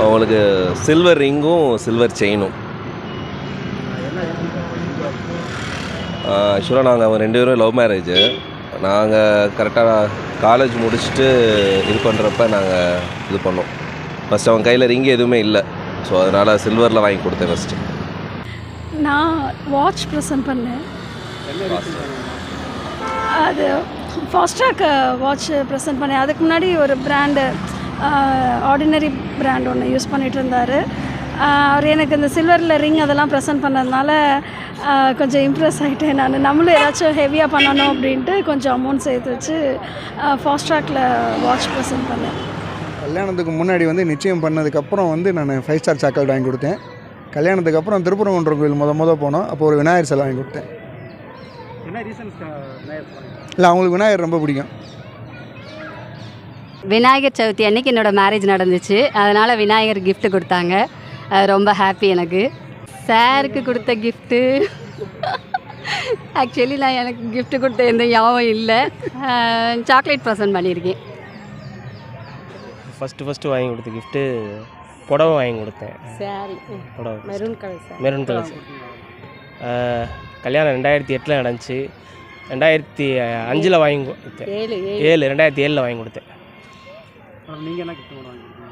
அவங்களுக்கு silver ரிங்கும் silver செயினும். ஆக்சுவலாக நாங்கள் அவங்க 2 பேரும் லவ் மேரேஜு. நாங்கள் கரெக்டாக காலேஜ் முடிச்சுட்டு இது பண்ணுறப்ப நாங்கள் இது பண்ணோம். ஃபஸ்ட்டு அவங்க கையில் ரிங் எதுவுமே இல்லை. ஸோ அதனால் சில்வரில் வாங்கி கொடுத்தேன் ஃபஸ்ட்டு. நான் வாட்ச் ப்ரெசென்ட் பண்ணேன். அது ஃபாஸ்ட்ராக் வாட்ச் ப்ரெசென்ட் பண்ணேன். அதுக்கு முன்னாடி ஒரு பிராண்டு ஆர்டினரி பிராண்ட் ஒன்று யூஸ் பண்ணிகிட்டு இருந்தார். அவர் எனக்கு இந்த சில்வரில் ரிங் அதெல்லாம் ப்ரெசென்ட் பண்ணதுனால கொஞ்சம் இம்ப்ரெஸ் ஆகிட்டேன். நம்மளும் ஏதாச்சும் ஹெவியாக பண்ணணும் அப்படின்ட்டு கொஞ்சம் அமௌண்ட் சேர்த்து வச்சு ஃபாஸ்ட்ராக்கில் வாட்ச் ப்ரெசென்ட் பண்ணேன். கல்யாணத்துக்கு முன்னாடி நிச்சயம் பண்ணதுக்கப்புறம் நான் 5 ஸ்டார் சாக்லேட் வாங்கி கொடுத்தேன். கல்யாணத்துக்கு அப்புறம் திருப்பரங்குன்றம் கோயில் முத போனோம். அப்போ ஒரு விநாயகர் சிலை வாங்கி கொடுத்தேன். என்ன ரீசன்ஸ் இல்லை, அவங்களுக்கு விநாயகர் ரொம்ப பிடிக்கும். விநாயகர் சதுர்த்தி அன்றைக்கி என்னோடய மேரேஜ் நடந்துச்சு. அதனால் விநாயகர் கிஃப்ட் கொடுத்தாங்க. அது ரொம்ப ஹாப்பி எனக்கு. சாருக்கு கொடுத்த கிஃப்ட்டு ஆக்சுவலி நான் எனக்கு கிஃப்ட் கொடுத்த எந்த ஞாபகம் இல்லை. சாக்லேட் ப்ரெசென்ட் பண்ணியிருக்கேன். ஃபஸ்ட்டு வாங்கி கொடுத்த கிஃப்ட்டு புடவை வாங்கி கொடுத்தேன். சாரி புடவை maroon colour sir. Maroon colour. கல்யாணம் 2008 நடந்துச்சு. 2005 வாங்கி கொடுத்தேன். 2007 வாங்கி கொடுத்தேன். நீங்கள் என்ன கிஃப்ட் வாங்கி கொடுத்தீங்க?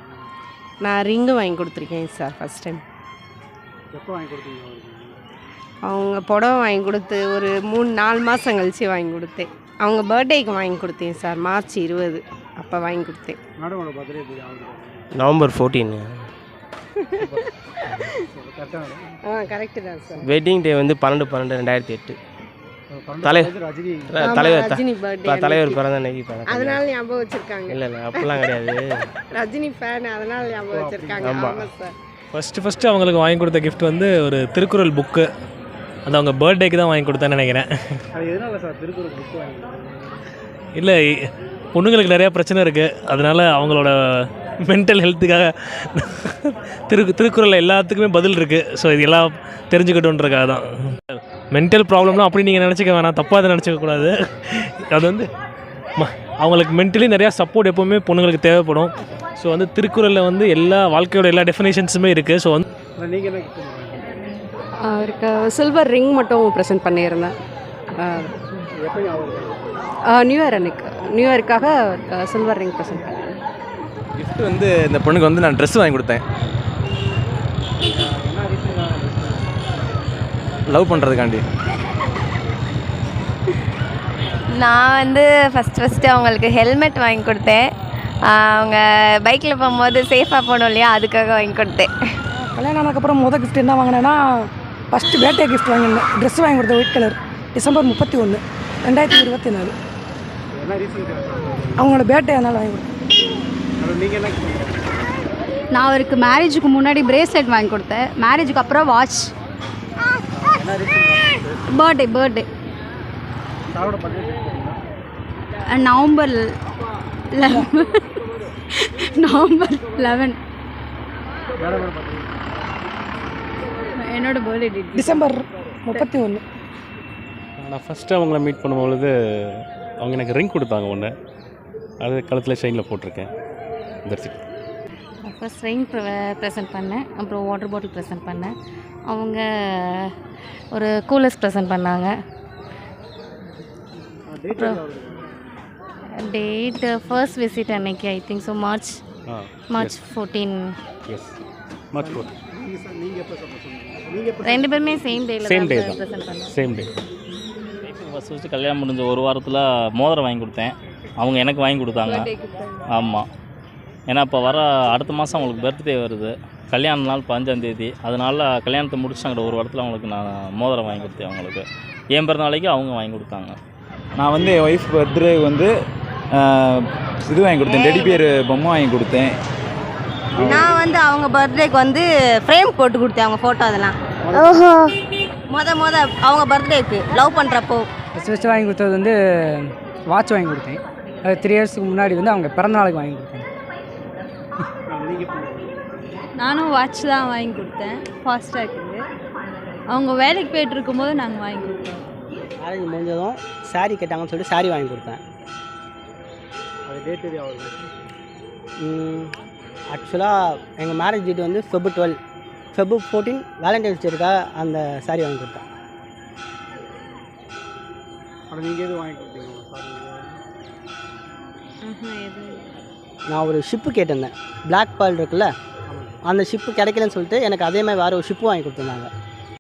நான் ரிங்கு வாங்கி கொடுத்துருக்கேன் சார் ஃபஸ்ட் டைம். எப்போ வாங்கி கொடுத்தீங்க? அவங்க புடவை வாங்கி கொடுத்து ஒரு 3-4 மாதம் கழிச்சு வாங்கி கொடுத்தேன். அவங்க பர்த்டேக்கு வாங்கி கொடுத்தேன் சார், மார்ச் 20 அப்போ வாங்கி கொடுத்தேன். மேடமோட பர்த்டே நவம்பர் 14. கரெக்டு தான் sir. Wedding day 12/12/2008. Rajini birthday, தலைவர் பிறந்த அன்னைக்கு. அதனால ஞாபகம் வச்சுருக்காங்க. இல்லை அப்படிலாம் கிடையாது. ரஜினி ஃபேன், அதனால ஞாபகம் வச்சுருக்காங்க. ஆமாம் சார். ஃபஸ்ட்டு அவங்களுக்கு வாங்கி கொடுத்த கிஃப்ட் ஒரு திருக்குறள் புக்கு. அது அவங்க பர்த்டேக்கு தான் வாங்கி கொடுத்தேன்னு நினைக்கிறேன். அது எதனால சார் திருக்குறள் புக்கு வாங்கி? இல்லை, பொண்ணுங்களுக்கு நிறையா பிரச்சனை இருக்குது. அதனால் அவங்களோட மென்டல் ஹெல்த்துக்காக திருக்குறள் எல்லாத்துக்குமே பதில் இருக்குது. ஸோ இது எல்லாம் தெரிஞ்சுக்கிட்டோன்றக்காக தான். மென்டல் ப்ராப்ளம்லாம் அப்படி நீங்கள் நினச்சிக்க வேணாம், தப்பாக அதை நினச்சிக்கக்கூடாது. அது அவங்களுக்கு மென்டலி நிறையா சப்போர்ட் எப்போவுமே பொண்ணுங்களுக்கு தேவைப்படும். ஸோ திருக்குறளில் எல்லா வாழ்க்கையோட எல்லா டெஃபினேஷன்ஸுமே இருக்குது. ஸோ நீங்கள் என்ன கிஃப்ட்? அவருக்கு சில்வர் ரிங் மட்டும் ப்ரெசென்ட் பண்ணியிருந்தேன். எப்போ நியூ இயர் அன்னைக்கு, நியூ இயருக்காக சில்வர் ரிங் ப்ரெசென்ட் பண்ணேன். கிஃப்ட் இந்த பொண்ணுக்கு நான் ட்ரெஸ் வாங்கி கொடுத்தேன். லவ் பண்ணுறதுக்காண்டி. நான் ஃபஸ்ட்டு அவங்களுக்கு ஹெல்மெட் வாங்கி கொடுத்தேன். அவங்க பைக்கில் போகும்போது சேஃபாக போகணும் இல்லையா, அதுக்காக வாங்கி கொடுத்தேன். கல்யாணம் ஆனதுக்கப்புறம் கிஃப்ட் என்ன வாங்கினேன்னா, ஃபஸ்ட்டு பர்த்டே கிஃப்ட் வாங்கினேன். ட்ரெஸ் வாங்கி கொடுத்தேன், ஒயிட் கலர், டிசம்பர் 31, 2024. என்ன ரீசன்? அவங்களோட பர்த்டே அதனால் வாங்கி கொடுத்தேன். நீங்கள் என்ன கிஃப்ட்? நான் அவருக்கு மேரேஜுக்கு முன்னாடி பிரேஸ்லெட் வாங்கி கொடுத்தேன். மேரேஜுக்கு அப்புறம் வாட்ச். பர்த்டே சாரோட பர்த்டே நவம்பர் 11. என்னோட பர்த்டே டிசம்பர் 31. நான் ஃபஸ்ட்டு அவங்கள மீட் பண்ணும்பொழுது அவங்க எனக்கு ரிங் கொடுத்தாங்க ஒன்று. அது கழுத்தில் செயினில் போட்டிருக்கேன். ஃபர்ஸ்ட் ரிங் ப்ரெசென்ட் பண்ணேன். அப்புறம் வாட்டர் பாட்டில் ப்ரெசென்ட் பண்ணேன். அவங்க ஒரு கூலர்ஸ் ப்ரெசென்ட் பண்ணாங்க. அப்புறம் டேட் ஃபர்ஸ்ட் விசிட் அன்னைக்கு, I think so March 14. March 4. நீங்கள் எப்போ சொன்னீங்க? ரெண்டு பேருமே சேம் டே தான். ப்ரெசென்ட் பண்ணேன். Same day. ஃபஸ்ட்டு கல்யாணம் முடிஞ்ச ஒரு வாரத்தில் மோதிரம் வாங்கி கொடுத்தேன். அவங்க எனக்கு வாங்கி கொடுத்தாங்க. ஆமாம், ஏன்னா இப்போ அடுத்த மாதம் அவங்களுக்கு பர்த்டே வருது. கல்யாண நாள் 15ஆம் தேதி. அதனால் கல்யாணத்தை முடிச்சாங்க ஒரு வாரத்தில் அவங்களுக்கு நான் மோதிரம் வாங்கி கொடுத்தேன். அவங்களுக்கு என் பிறந்த நாளைக்கு அவங்க வாங்கி கொடுத்தாங்க. நான் என் ஒய்ஃப் பர்த்டே இது வாங்கி கொடுத்தேன், டெடி பியர் பொம்மை வாங்கி கொடுத்தேன். நான் அவங்க பர்த்டேக்கு ஃப்ரேம் போட்டு கொடுத்தேன், அவங்க ஃபோட்டோ அதெல்லாம். அவங்க பர்த்டேக்கு லவ் பண்ணுறப்போ ஃபஸ்ட்டு வாங்கி கொடுத்தது வாட்ச் வாங்கி கொடுத்தேன். அது 3 இயர்ஸ்க்கு முன்னாடி அவங்க பிறந்த நாளுக்கு வாங்கி கொடுத்தேன். நானும் வாட்ச் தான் வாங்கி கொடுத்தேன் ஃபாஸ்ட்ராக்கு. அவங்க வேலைக்கு போய்ட்டு இருக்கும்போது நாங்கள் வாங்கி கொடுத்தோம். மேரேஜ் முடிஞ்சதும் சாரீ கேட்டாங்கன்னு சொல்லிட்டு சாரீ வாங்கி கொடுத்தேன். அது டேட் தெரியும் அவங்களுக்கு. ஆக்சுவலாக எங்கள் மேரேஜ் டேட் வந்து Feb 12, Feb 14 வேலண்டைன்ஸ் டேக்காக அந்த சாரி வாங்கி கொடுத்தேன். ஆனால் நீங்கள் எதுவும் வாங்கி கொடுத்தீங்க சாரி? நான் ஒரு ஷிப்பு கேட்டிருந்தேன், Black Pearl இருக்குல்ல, அந்த ஷிப்பு கிடைக்கலன்னு சொல்லிட்டு எனக்கு அதே மாதிரி வேறு ஒரு ஷிப்பு வாங்கி கொடுத்துருந்தாங்க.